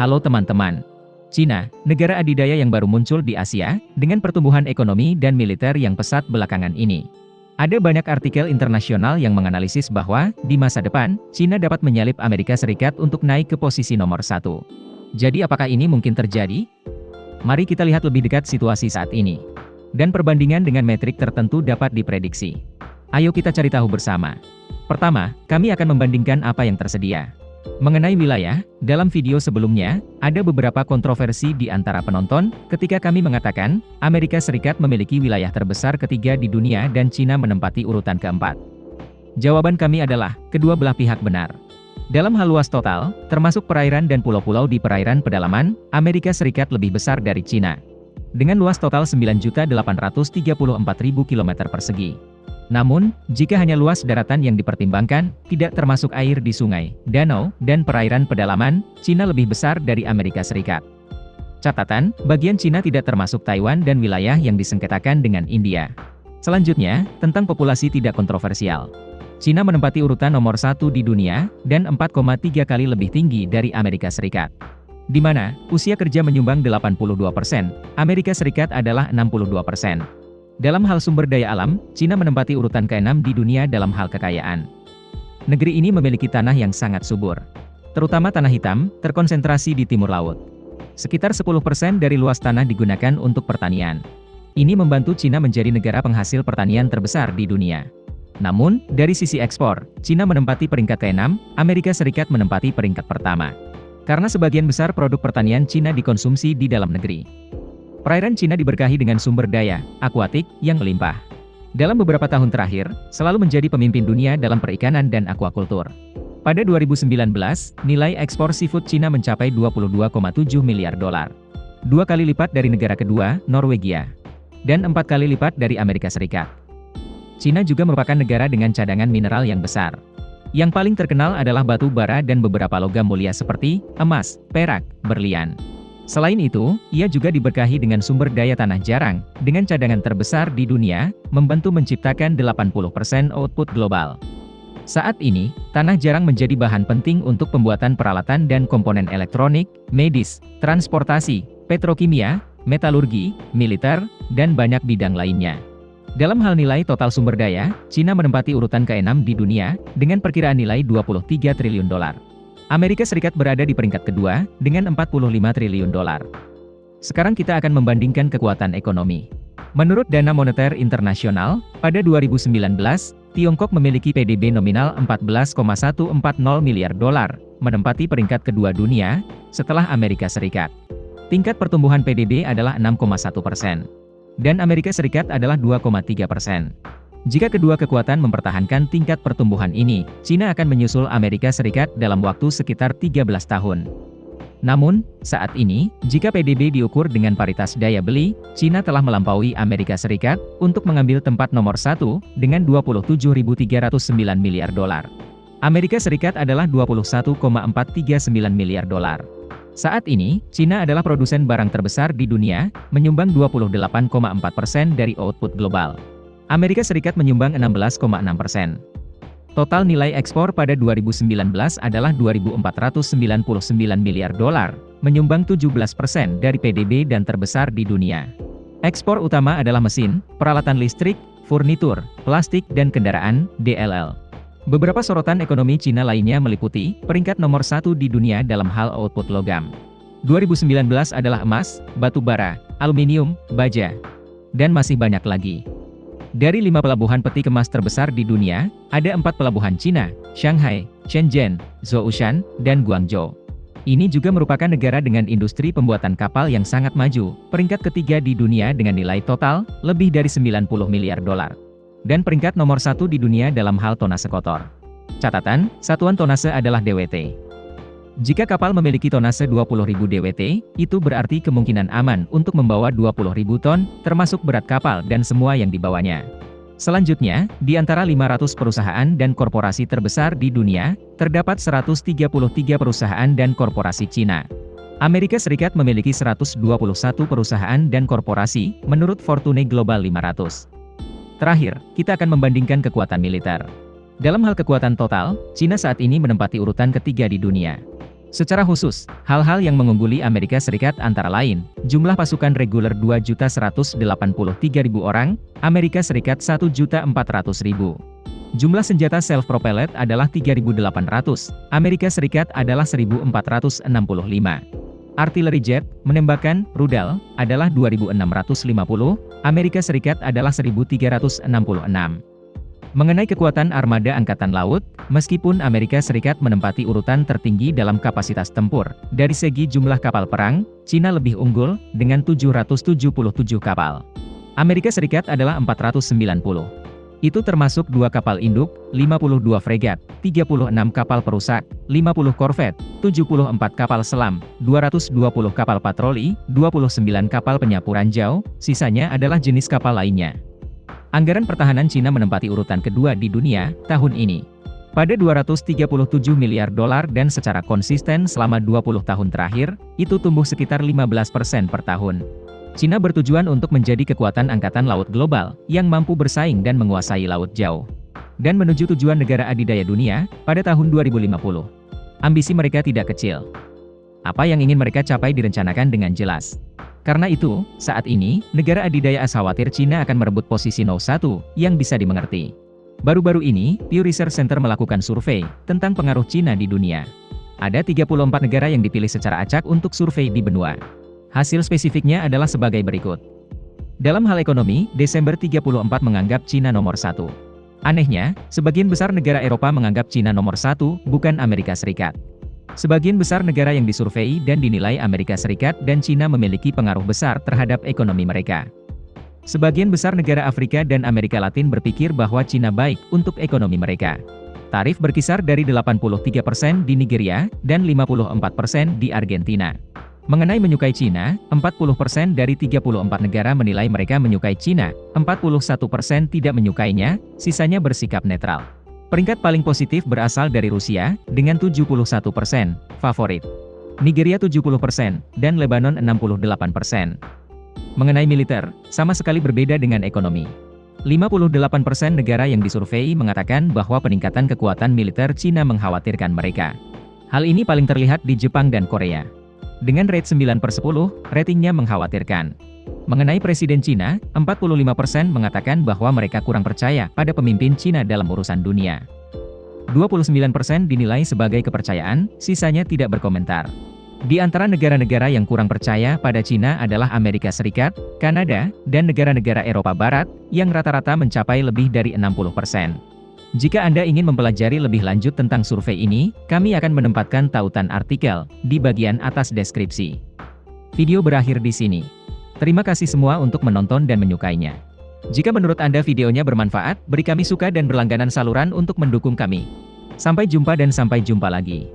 Halo teman-teman. Cina, negara adidaya yang baru muncul di Asia, dengan pertumbuhan ekonomi dan militer yang pesat belakangan ini. Ada banyak artikel internasional yang menganalisis bahwa, di masa depan, Cina dapat menyalip Amerika Serikat untuk naik ke posisi nomor satu. Jadi apakah ini mungkin terjadi? Mari kita lihat lebih dekat situasi saat ini. Dan perbandingan dengan metrik tertentu dapat diprediksi. Ayo kita cari tahu bersama. Pertama, kami akan membandingkan apa yang tersedia. Mengenai wilayah, dalam video sebelumnya, ada beberapa kontroversi di antara penonton, ketika kami mengatakan, Amerika Serikat memiliki wilayah terbesar ketiga di dunia dan Cina menempati urutan keempat. Jawaban kami adalah, kedua belah pihak benar. Dalam hal luas total, termasuk perairan dan pulau-pulau di perairan pedalaman, Amerika Serikat lebih besar dari Cina. Dengan luas total 9.834.000 km persegi. Namun, jika hanya luas daratan yang dipertimbangkan, tidak termasuk air di sungai, danau, dan perairan pedalaman, Cina lebih besar dari Amerika Serikat. Catatan, bagian Cina tidak termasuk Taiwan dan wilayah yang disengketakan dengan India. Selanjutnya, tentang populasi tidak kontroversial. Cina menempati urutan nomor 1 di dunia, dan 4,3 kali lebih tinggi dari Amerika Serikat. Di mana, usia kerja menyumbang 82%, Amerika Serikat adalah 62%. Dalam hal sumber daya alam, Cina menempati urutan ke-6 di dunia dalam hal kekayaan. Negeri ini memiliki tanah yang sangat subur. Terutama tanah hitam, terkonsentrasi di timur laut. Sekitar 10% dari luas tanah digunakan untuk pertanian. Ini membantu Cina menjadi negara penghasil pertanian terbesar di dunia. Namun, dari sisi ekspor, Cina menempati peringkat ke-6, Amerika Serikat menempati peringkat pertama. Karena sebagian besar produk pertanian Cina dikonsumsi di dalam negeri. Perairan Cina diberkahi dengan sumber daya akuatik yang melimpah. Dalam beberapa tahun terakhir, selalu menjadi pemimpin dunia dalam perikanan dan aquaculture. Pada 2019, nilai ekspor seafood Cina mencapai 22,7 miliar dolar. 2 kali lipat dari negara kedua, Norwegia. Dan 4 kali lipat dari Amerika Serikat. Cina juga merupakan negara dengan cadangan mineral yang besar. Yang paling terkenal adalah batu bara dan beberapa logam mulia seperti emas, perak, berlian. Selain itu, ia juga diberkahi dengan sumber daya tanah jarang, dengan cadangan terbesar di dunia, membantu menciptakan 80% output global. Saat ini, tanah jarang menjadi bahan penting untuk pembuatan peralatan dan komponen elektronik, medis, transportasi, petrokimia, metalurgi, militer, dan banyak bidang lainnya. Dalam hal nilai total sumber daya, Cina menempati urutan ke-6 di dunia, dengan perkiraan nilai 23 triliun dolar. Amerika Serikat berada di peringkat kedua, dengan 45 triliun dolar. Sekarang kita akan membandingkan kekuatan ekonomi. Menurut Dana Moneter Internasional, pada 2019, Tiongkok memiliki PDB nominal 14,140 miliar dolar, menempati peringkat kedua dunia, setelah Amerika Serikat. Tingkat pertumbuhan PDB adalah 6,1%. Dan Amerika Serikat adalah 2,3%. Jika kedua kekuatan mempertahankan tingkat pertumbuhan ini, Cina akan menyusul Amerika Serikat dalam waktu sekitar 13 tahun. Namun, saat ini, jika PDB diukur dengan paritas daya beli, Cina telah melampaui Amerika Serikat untuk mengambil tempat nomor 1 dengan 27.309 miliar dolar. Amerika Serikat adalah 21,439 miliar dolar. Saat ini, Cina adalah produsen barang terbesar di dunia, menyumbang 28,4% dari output global. Amerika Serikat menyumbang 16,6%. Total nilai ekspor pada 2019 adalah 2.499 miliar dolar, menyumbang 17% dari PDB dan terbesar di dunia. Ekspor utama adalah mesin, peralatan listrik, furnitur, plastik dan kendaraan, DLL. Beberapa sorotan ekonomi Cina lainnya meliputi, peringkat nomor 1 di dunia dalam hal output logam. 2019 adalah emas, batu bara, aluminium, baja, dan masih banyak lagi. Dari 5 pelabuhan peti kemas terbesar di dunia, ada 4 pelabuhan Cina, Shanghai, Shenzhen, Zhoushan, dan Guangzhou. Ini juga merupakan negara dengan industri pembuatan kapal yang sangat maju, peringkat ketiga di dunia dengan nilai total, lebih dari 90 miliar dolar. Dan peringkat nomor 1 di dunia dalam hal tonase kotor. Catatan, satuan tonase adalah DWT. Jika kapal memiliki tonase 20.000 DWT, itu berarti kemungkinan aman untuk membawa 20.000 ton, termasuk berat kapal dan semua yang dibawanya. Selanjutnya, di antara 500 perusahaan dan korporasi terbesar di dunia, terdapat 133 perusahaan dan korporasi Cina. Amerika Serikat memiliki 121 perusahaan dan korporasi, menurut Fortune Global 500. Terakhir, kita akan membandingkan kekuatan militer. Dalam hal kekuatan total, Cina saat ini menempati urutan ketiga di dunia. Secara khusus, hal-hal yang mengungguli Amerika Serikat antara lain, jumlah pasukan reguler 2.183.000 orang, Amerika Serikat 1.400.000. Jumlah senjata self-propelled adalah 3.800, Amerika Serikat adalah 1.465. Artileri jet, menembakkan, rudal, adalah 2.650, Amerika Serikat adalah 1.366. Mengenai kekuatan armada Angkatan Laut, meskipun Amerika Serikat menempati urutan tertinggi dalam kapasitas tempur, dari segi jumlah kapal perang, Cina lebih unggul, dengan 777 kapal. Amerika Serikat adalah 490. Itu termasuk 2 kapal induk, 52 fregat, 36 kapal perusak, 50 korvet, 74 kapal selam, 220 kapal patroli, 29 kapal penyapu ranjau, sisanya adalah jenis kapal lainnya. Anggaran pertahanan Cina menempati urutan kedua di dunia, tahun ini. Pada 237 miliar dolar dan secara konsisten selama 20 tahun terakhir, itu tumbuh sekitar 15% per tahun. Cina bertujuan untuk menjadi kekuatan angkatan laut global, yang mampu bersaing dan menguasai laut jauh. Dan menuju tujuan negara adidaya dunia, pada tahun 2050. Ambisi mereka tidak kecil. Apa yang ingin mereka capai direncanakan dengan jelas. Karena itu, saat ini, negara adidaya AS khawatir Cina akan merebut posisi No. 1, yang bisa dimengerti. Baru-baru ini, Pew Research Center melakukan survei tentang pengaruh Cina di dunia. Ada 34 negara yang dipilih secara acak untuk survei di benua. Hasil spesifiknya adalah sebagai berikut. Dalam hal ekonomi, Desember 34 menganggap Cina nomor 1. Anehnya, sebagian besar negara Eropa menganggap Cina nomor 1, bukan Amerika Serikat. Sebagian besar negara yang disurvei dan dinilai Amerika Serikat dan Cina memiliki pengaruh besar terhadap ekonomi mereka. Sebagian besar negara Afrika dan Amerika Latin berpikir bahwa Cina baik untuk ekonomi mereka. Tarif berkisar dari 83% di Nigeria, dan 54% di Argentina. Mengenai menyukai Cina, 40% dari 34 negara menilai mereka menyukai Cina, 41% tidak menyukainya, sisanya bersikap netral. Peringkat paling positif berasal dari Rusia, dengan 71%, favorit. Nigeria 70%, dan Lebanon 68%. Mengenai militer, sama sekali berbeda dengan ekonomi. 58% negara yang disurvei mengatakan bahwa peningkatan kekuatan militer Cina mengkhawatirkan mereka. Hal ini paling terlihat di Jepang dan Korea. Dengan rate 9/10, ratingnya mengkhawatirkan. Mengenai Presiden Cina, 45% mengatakan bahwa mereka kurang percaya pada pemimpin Cina dalam urusan dunia. 29% dinilai sebagai kepercayaan, sisanya tidak berkomentar. Di antara negara-negara yang kurang percaya pada Cina adalah Amerika Serikat, Kanada, dan negara-negara Eropa Barat, yang rata-rata mencapai lebih dari 60%. Jika Anda ingin mempelajari lebih lanjut tentang survei ini, kami akan menempatkan tautan artikel di bagian atas deskripsi. Video berakhir di sini. Terima kasih semua untuk menonton dan menyukainya. Jika menurut Anda videonya bermanfaat, beri kami suka dan berlangganan saluran untuk mendukung kami. Sampai jumpa dan sampai jumpa lagi.